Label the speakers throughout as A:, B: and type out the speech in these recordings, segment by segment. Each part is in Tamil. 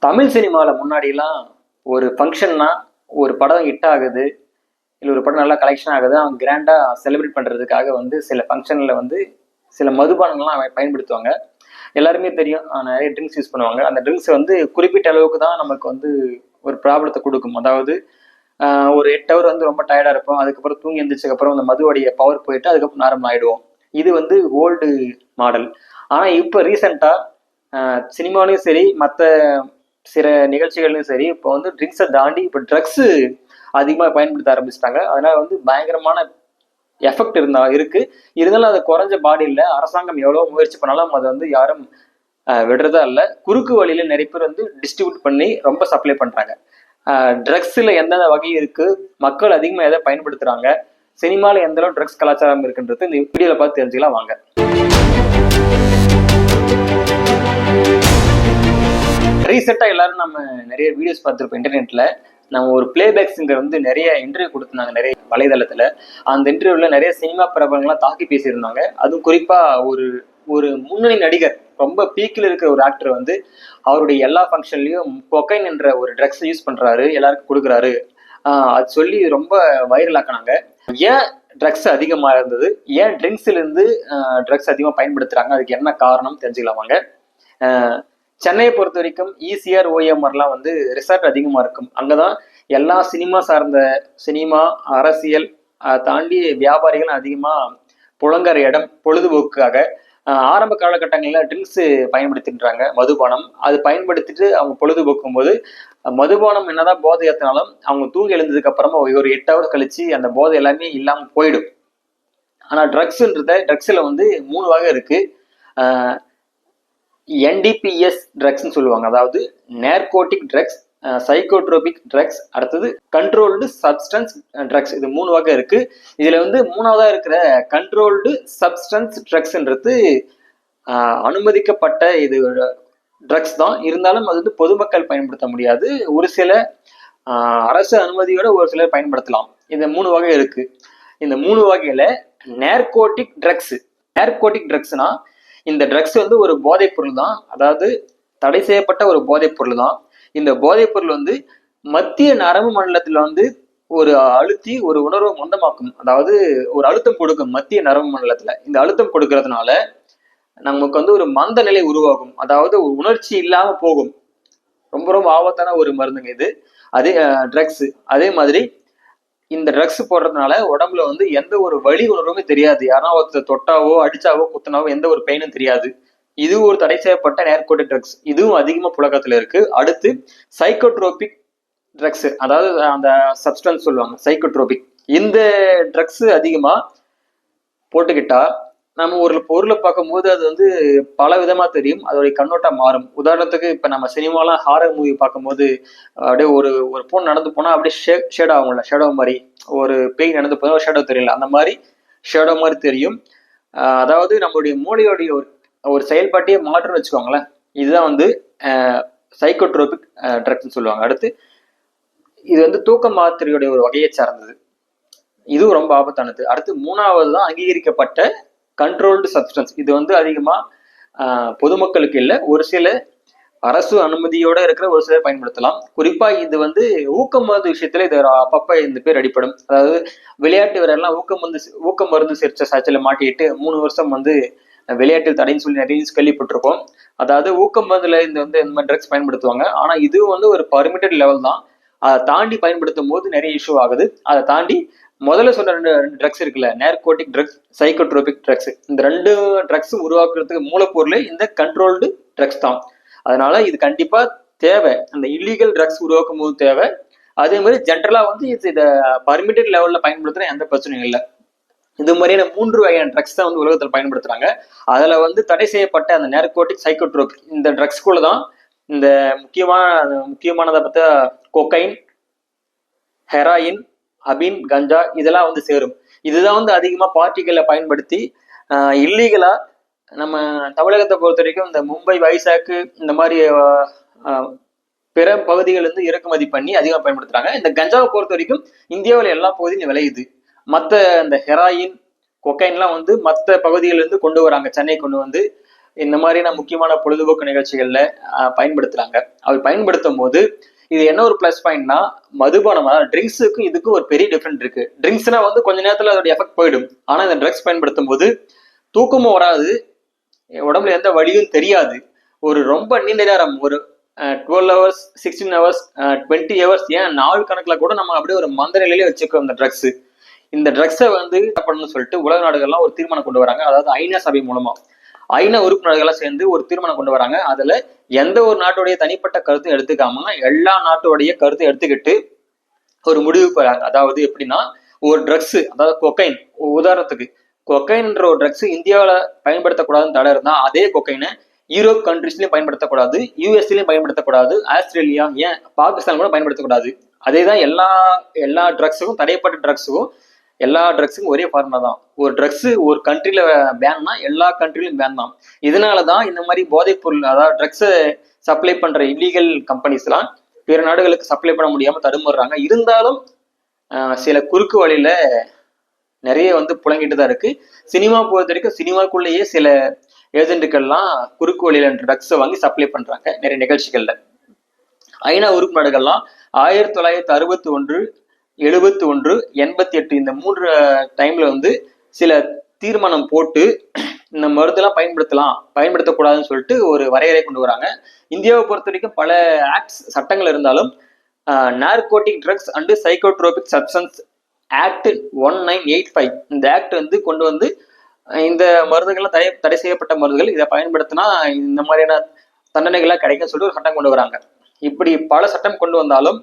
A: தமிழ் சினிமாவில் முன்னாடிலாம் ஒரு ஃபங்க்ஷன்னா ஒரு படம் ஹிட் ஆகுது, இல்லை ஒரு படம் நல்லா கலெக்ஷன் ஆகுது, அவங்க கிராண்டாக செலிப்ரேட் பண்ணுறதுக்காக வந்து சில ஃபங்க்ஷனில் வந்து சில மதுபானங்கள்லாம் பயன்படுத்துவாங்க. எல்லாருமே தெரியும், நிறைய ட்ரிங்க்ஸ் யூஸ் பண்ணுவாங்க. அந்த ட்ரிங்க்ஸ் வந்து குறிப்பிட்ட அளவுக்கு தான் நமக்கு வந்து ஒரு ப்ராப்ளத்தை கொடுக்கும். அதாவது ஒரு 8 ஹவர் வந்து ரொம்ப டயர்டாக இருப்போம். அதுக்கப்புறம் தூங்கி எழுந்திரிச்சதுக்கப்புறம் அந்த மதுவோடைய பவர் போயிட்டு அதுக்கப்புறம் நார்மல் ஆகிடுவோம். இது வந்து ஓல்டு மாடல். ஆனால் இப்போ ரீசெண்டாக சினிமாலையும் சரி, மற்ற சில நிகழ்ச்சிகள்லையும் சரி, இப்போ வந்து ட்ரிங்க்ஸை தாண்டி இப்போ ட்ரக்ஸு அதிகமாக பயன்படுத்த ஆரம்பிச்சிட்டாங்க. அதனால வந்து பயங்கரமான எஃபெக்ட் இருக்கு. இருந்தாலும் அது குறைஞ்ச பாடி இல்லை. அரசாங்கம் எவ்வளோ முயற்சி பண்ணாலும் அதை வந்து யாரும் விடுறதா இல்லை. குறுக்கு வழியில நிறைய பேர் வந்து டிஸ்ட்ரிபியூட் பண்ணி ரொம்ப சப்ளை பண்றாங்க. ட்ரக்ஸ்ல எந்தெந்த வகை இருக்கு, மக்கள் அதிகமாக எதை பயன்படுத்துறாங்க, சினிமாவில் எந்த அளவு ட்ரக்ஸ் கலாச்சாரம் இருக்குன்றது இந்த வீடியோல பார்த்து தெரிஞ்சுக்கலாம் வாங்க. ரீசெண்டாக எல்லாரும் நம்ம நிறைய வீடியோஸ் பார்த்துருப்போம் இன்டர்நெட்ல. நம்ம ஒரு பிளேபேக் சிங்கர் வந்து நிறைய இன்டர்வியூ கொடுத்துருந்தாங்க நிறைய வலைதளத்துல. அந்த இன்டர்வியூல நிறைய சினிமா பிரபலங்கள்லாம் தாக்கி பேசியிருந்தாங்க. அதுவும் குறிப்பா ஒரு ஒரு முன்னணி நடிகர், ரொம்ப பீக்கில் இருக்கிற ஒரு ஆக்டர் வந்து அவருடைய எல்லா ஃபங்க்ஷன்லயும் கொக்கைன் என்ற ஒரு ட்ரக்ஸ் யூஸ் பண்றாரு, எல்லாருக்கும் கொடுக்குறாரு. அது சொல்லி ரொம்ப வைரல் ஆக்கினாங்க. ஏன் ட்ரக்ஸ் அதிகமா இருந்தது, ஏன் ட்ரிங்க்ஸ்ல இருந்து ட்ரக்ஸ் அதிகமாக பயன்படுத்துறாங்க, அதுக்கு என்ன காரணம் தெரிஞ்சுக்கலாம் வாங்க. சென்னையை பொறுத்த வரைக்கும் இசிஆர் ஓஎம்ஆர்லாம் வந்து ரிசார்ட் அதிகமாக இருக்கும். அங்கதான் எல்லா சினிமா சார்ந்த சினிமா, அரசியல் தாண்டி வியாபாரிகள் அதிகமாக புழங்குற இடம். பொழுதுபோக்குக்காக ஆரம்ப காலகட்டங்களில் ட்ரிங்க்ஸ் பயன்படுத்தின்றாங்க, மதுபானம். அது பயன்படுத்திட்டு அவங்க பொழுதுபோக்கும் போது மதுபானம் என்னதான் போதை ஏற்றினாலும் அவங்க தூங்கி எழுந்ததுக்கு அப்புறமா ஒரு 8 ஹவர் கழிச்சு அந்த போதை எல்லாமே இல்லாமல் போயிடும். ஆனால் ட்ரக்ஸ்ல வந்து 3 வகை இருக்கு. என்டிபிஎஸ் ட்ரக்ஸ்ன்னு சொல்லுவாங்க, அதாவது நேர்கோட்டிக் ட்ரக்ஸ், சைக்கோட்ரோபிக் ட்ரக்ஸ், அடுத்தது கண்ட்ரோல்டு சப்ஸ்டன்ஸ் ட்ரக்ஸ். இது 3 வகை இருக்கு. இதுல வந்து 3வதா இருக்கிற கண்ட்ரோல்டு சப்ஸ்டன்ஸ் ட்ரக்ஸ்ன்றது அனுமதிக்கப்பட்ட இது ட்ரக்ஸ் தான். இருந்தாலும் அது வந்து பொதுமக்கள் பயன்படுத்த முடியாது. ஒரு சில அரசு அனுமதியோட ஒரு சிலர் பயன்படுத்தலாம். இந்த 3 வகை இருக்கு. இந்த 3 வகையில நேர்கோட்டிக் ட்ரக்ஸ்னா, இந்த ட்ரக்ஸ் வந்து ஒரு போதைப் பொருள் தான், அதாவது தடை செய்யப்பட்ட ஒரு போதைப் பொருள் தான். இந்த போதைப் பொருள் வந்து மத்திய நரம்பு மண்டலத்துல வந்து ஒரு அழுத்தி ஒரு உணர்வை மந்தமாக்கும், அதாவது ஒரு அழுத்தம் கொடுக்கும் மத்திய நரம்பு மண்டலத்துல. இந்த அழுத்தம் கொடுக்கறதுனால நமக்கு வந்து ஒரு மந்த நிலை உருவாகும், அதாவது ஒரு உணர்ச்சி இல்லாம போகும். ரொம்ப ரொம்ப ஆபத்தான ஒரு மருந்துங்க இது. அதே ட்ரக்ஸ். அதே மாதிரி இந்த ட்ரக்ஸ் போடுறதுனால உடம்புல வந்து எந்த ஒரு வலி உணர்வுமே தெரியாது. யாரா ஒருத்தர் தொட்டாவோ அடிச்சாவோ குத்தினாவோ எந்த ஒரு பெயினும் தெரியாது. இது ஒரு தடை செய்யப்பட்ட நேர்கோட்டிக் ட்ரக்ஸ். இதுவும் அதிகமா புழக்கத்துல இருக்கு. அடுத்து சைக்கோட்ரோபிக் ட்ரக்ஸ், அதாவது அந்த சப்ஸ்டன்ஸ் சொல்லுவாங்க சைக்கோட்ரோபிக். இந்த ட்ரக்ஸ் அதிகமா போட்டுக்கிட்டா நம்ம ஒரு பொருளை பார்க்கும் போது அது வந்து பல விதமா தெரியும், அதோடைய கண்ணோட்டம் மாறும். உதாரணத்துக்கு இப்ப நம்ம சினிமாலாம் ஹாரர் மூவி பார்க்கும்போது அப்படியே ஒரு ஒரு பொண்ணு நடந்து போனா அப்படியே ஷேட் ஆகும்ல, ஷேடோ மாதிரி. ஒரு பேய் நடந்து போனா ஷேடோ தெரியல, அந்த மாதிரி ஷேடோ மாதிரி தெரியும். அதாவது நம்மளுடைய மூளையோடைய ஒரு செயல்பாட்டையே மாற்றுன்னு வச்சுக்கோங்களேன். இதுதான் வந்து சைக்கோட்ரோபிக் ட்ரக்ஸ்ன்னு சொல்லுவாங்க. அடுத்து இது வந்து தூக்க மாத்திரையுடைய ஒரு வகையை சார்ந்தது. இதுவும் ரொம்ப ஆபத்தானது. அடுத்து 3வது தான் அங்கீகரிக்கப்பட்ட கண்ட்ரோல்டு சப்ஸ்டன்ஸ். இது வந்து அதிகமா பொதுமக்களுக்கு இல்லை, ஒரு சில அரசு அனுமதியோட இருக்கிற ஒரு சிலர் பயன்படுத்தலாம். குறிப்பா இது வந்து ஊக்க மருந்து விஷயத்துல இது அப்பப்ப இந்த பேர் அடிப்படும். அதாவது விளையாட்டு வீரர்லாம் ஊக்க மருந்து சிகிச்சை சாட்சியில மாட்டிட்டு 3 வருஷம் வந்து விளையாட்டில் தடைன்னு சொல்லி நிறைய கேள்விப்பட்டிருக்கோம். அதாவது ஊக்க மருந்துல இந்த மாதிரி ட்ரக்ஸ் பயன்படுத்துவாங்க. ஆனா இது வந்து ஒரு பர்மிட்டட் லெவல் தான். அதை தாண்டி பயன்படுத்தும் போது நிறைய இஷ்யூ ஆகுது. அதை தாண்டி முதல்ல சொன்ன 2 ட்ரக்ஸ் இருக்குல்ல, நேர்கோட்டிக் ட்ரக்ஸ், சைக்கோட்ரோபிக் ட்ரக்ஸ், இந்த 2 ட்ரக்ஸ் உருவாக்குறதுக்கு மூலப்பொருளே இந்த கண்ட்ரோல்டு ட்ரக்ஸ் தான். அதனால இது கண்டிப்பா தேவை. அந்த இல்லீகல் ட்ரக்ஸ் உருவாக்கும் போது தேவை. அதே மாதிரி ஜென்ரலா வந்து இதை பர்மிட்டட் லெவல்ல பயன்படுத்துற எந்த பிரச்சனையும் இல்லை. இது மாதிரியான 3 வகையான ட்ரக்ஸ் தான் வந்து உலகத்தில் பயன்படுத்துறாங்க. அதுல வந்து தடை செய்யப்பட்ட அந்த நேர்கோட்டிக், சைக்கோட்ரோபிக் இந்த ட்ரக்ஸ்குள்ள தான் இந்த முக்கியமானதை பார்த்தா கொக்கைன், ஹெராயின், அபின், கஞ்சா இதெல்லாம் வந்து சேரும். இதுதான் வந்து அதிகமா பார்ட்டிகளை பயன்படுத்தி இல்லீகலா நம்ம தமிழகத்தை பொறுத்த வரைக்கும் இந்த மும்பை, வைசாக்கு இந்த மாதிரி பிற பகுதிகள் இருந்து இறக்குமதி பண்ணி அதிகமாக பயன்படுத்துறாங்க. இந்த கஞ்சாவை பொறுத்த வரைக்கும் இந்தியாவில் எல்லா பகுதியும் விளையுது. மற்ற இந்த ஹெராயின், கொக்கைன்லாம் வந்து மற்ற பகுதிகளிலிருந்து கொண்டு வராங்க, சென்னை கொண்டு வந்து இந்த மாதிரியான முக்கியமான பொழுதுபோக்கு நிகழ்ச்சிகள்ல பயன்படுத்துறாங்க. அப்படி பயன்படுத்தும் போது இது என்ன ஒரு பிளஸ் பாயிண்ட்னா, மதுபானம் ட்ரிங்க்ஸுக்கும் இதுக்கும் ஒரு பெரிய டிஃபரெண்ட் இருக்கு. ட்ரிங்க்ஸ்னா வந்து கொஞ்ச நேரத்துல அதோட எஃபெக்ட் போயிடும். ஆனா இந்த ட்ரக்ஸ் பயன்படுத்தும் போது தூக்கமும் வராது, உடம்புல எந்த வலியும் தெரியாது. ஒரு ரொம்ப நீண்ட நேரம், ஒரு 12 ஹவர்ஸ், 16 ஹவர்ஸ், 20 ஹவர்ஸ், ஏன் நாள் கணக்குல கூட நம்ம அப்படியே ஒரு மந்த நிலையிலே வச்சுக்கோ இந்த ட்ரக்ஸ். இந்த ட்ரக்ஸை வந்து பண்ணணும்னு சொல்லிட்டு உலக நாடுகள்லாம் ஒரு தீர்மானம் கொண்டு வராங்க. அதாவது ஐநா சபை மூலமா ஐநா உறுப்பு நாடுகள்லாம் சேர்ந்து ஒரு தீர்மானம் கொண்டு வராங்க. அதுல எந்த ஒரு நாட்டுடைய தனிப்பட்ட கருத்தும் எடுத்துக்காம எல்லா நாட்டுடைய கருத்தை எடுத்துக்கிட்டு ஒரு முடிவுக்கு வராங்க. அதாவது எப்படின்னா, ஒரு ட்ரக்ஸ், அதாவது கொக்கைன், உதாரணத்துக்கு கொக்கைன்ற ஒரு ட்ரக்ஸ் இந்தியாவில பயன்படுத்தக்கூடாதுன்னு தடை இருந்தா, அதே கொக்கைனை யூரோப் கண்ட்ரிஸ்லயும் பயன்படுத்தக்கூடாது, யூஎஸ்லயும் பயன்படுத்தக்கூடாது, ஆஸ்திரேலியா, ஏன் பாகிஸ்தான் கூட பயன்படுத்தக்கூடாது. அதேதான் எல்லா ட்ரக்ஸுக்கும், தடைப்பட்ட ட்ரக்ஸுக்கும் எல்லா ட்ரக்ஸுக்கும் ஒரே ஃபார்முலா தான். ஒரு ட்ரக்ஸ் ஒரு கண்ட்ரில பேன்னா எல்லா கண்ட்ரிலும் பேன் தான். இதனாலதான் இந்த மாதிரி போதைப் பொருள், அதாவது ட்ரக்ஸை சப்ளை பண்ற இல்லீகல் கம்பெனிஸ் எல்லாம் பிற நாடுகளுக்கு சப்ளை பண்ண முடியாம தடுமாறுறாங்க. இருந்தாலும் சில குறுக்கு வழியில நிறைய வந்து புழங்கிட்டு தான் இருக்கு. சினிமா பொறுத்த வரைக்கும் சினிமாக்குள்ளேயே சில ஏஜென்ட்டுகள்லாம் குறுக்கு வழியில ட்ரக்ஸை வாங்கி சப்ளை பண்றாங்க நிறைய நிகழ்ச்சிகள்ல. ஐநா உறுப்பு நாடுகள்லாம் 1961, 71, 88 இந்த 3 டைம்ல வந்து சில தீர்மானம் போட்டு இந்த மருந்தெல்லாம் பயன்படுத்தக்கூடாதுன்னு சொல்லிட்டு ஒரு வரையறை கொண்டு வராங்க. இந்தியாவை பொறுத்த வரைக்கும் பல ஆக்ட்ஸ், சட்டங்கள் இருந்தாலும் narcotic drugs and psychotropic substance act 1985 இந்த ஆக்ட் வந்து கொண்டு வந்து இந்த மருந்துகள்லாம் தடை செய்யப்பட்ட மருந்துகள், இதை பயன்படுத்தினா இந்த மாதிரியான தண்டனைகள்லாம் கிடைக்கும் சொல்லிட்டு ஒரு சட்டம் கொண்டு வராங்க. இப்படி பல சட்டம் கொண்டு வந்தாலும்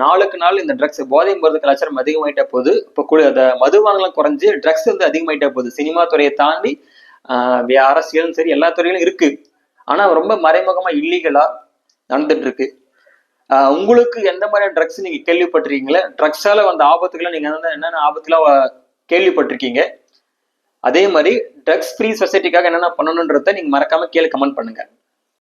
A: நாளுக்கு நாள் இந்த ட்ரக்ஸ், போதை மருந்து கலாச்சாரம் அதிகமாயிட்ட போது, இப்போ மதுபானங்களும் குறைஞ்சு ட்ரக்ஸ் வந்து அதிகமாயிட்ட போகுது. சினிமா துறையை தாண்டி அரசியலும் சரி எல்லா துறையிலும் இருக்கு. ஆனா ரொம்ப மறைமுகமா இல்லீகலா நடந்துட்டு இருக்கு. உங்களுக்கு எந்த மாதிரியான ட்ரக்ஸ் நீங்க கேள்விப்பட்டிருக்கீங்களா? ட்ரக்ஸால வந்த ஆபத்துக்களை நீங்க என்னென்ன ஆபத்துலாம் கேள்விப்பட்டிருக்கீங்க? அதே மாதிரி ட்ரக்ஸ் ஃப்ரீ சொசைட்டிக்காக என்னென்ன பண்ணணுன்றத நீங்க மறக்காம கீழே கமெண்ட் பண்ணுங்க.